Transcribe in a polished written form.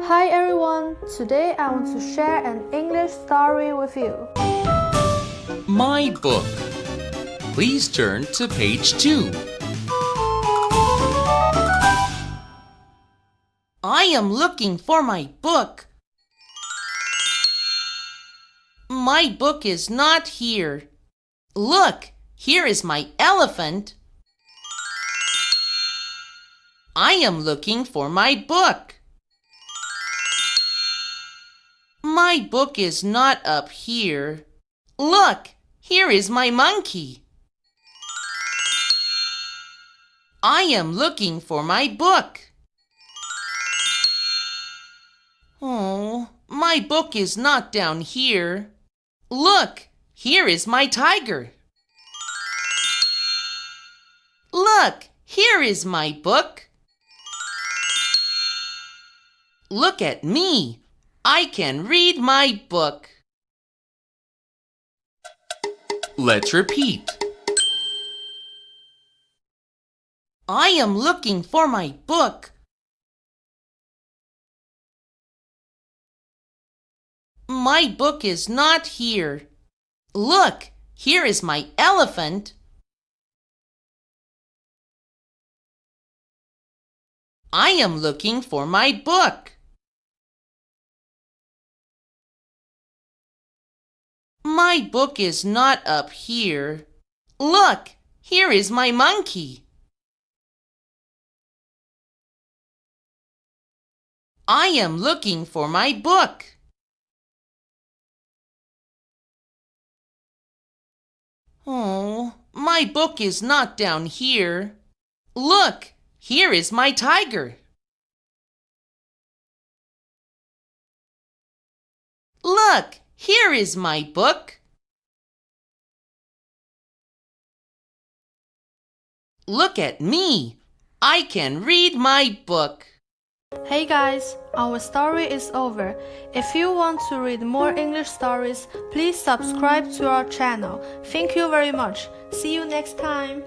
Hi everyone, today I want to share an English story with you. My book. Please turn to page 2. I am looking for my book. My book is not here. Look, here is my elephant. I am looking for my book. My book is not up here. Look, here is my monkey. I am looking for my book. Oh, my book is not down here. Look, here is my tiger. Look, here is my book. Look at me. I can read my book. Let's repeat. I am looking for my book. My book is not here. Look, here is my elephant. I am looking for my book. My book is not up here. Look, here is my monkey. I am looking for my book. Oh, my book is not down here. Look, here is my tiger. Look, here is my book. Look at me. I can read my book. Hey guys, our story is over. If you want to read more English stories, please subscribe to our channel. Thank you very much. See you next time.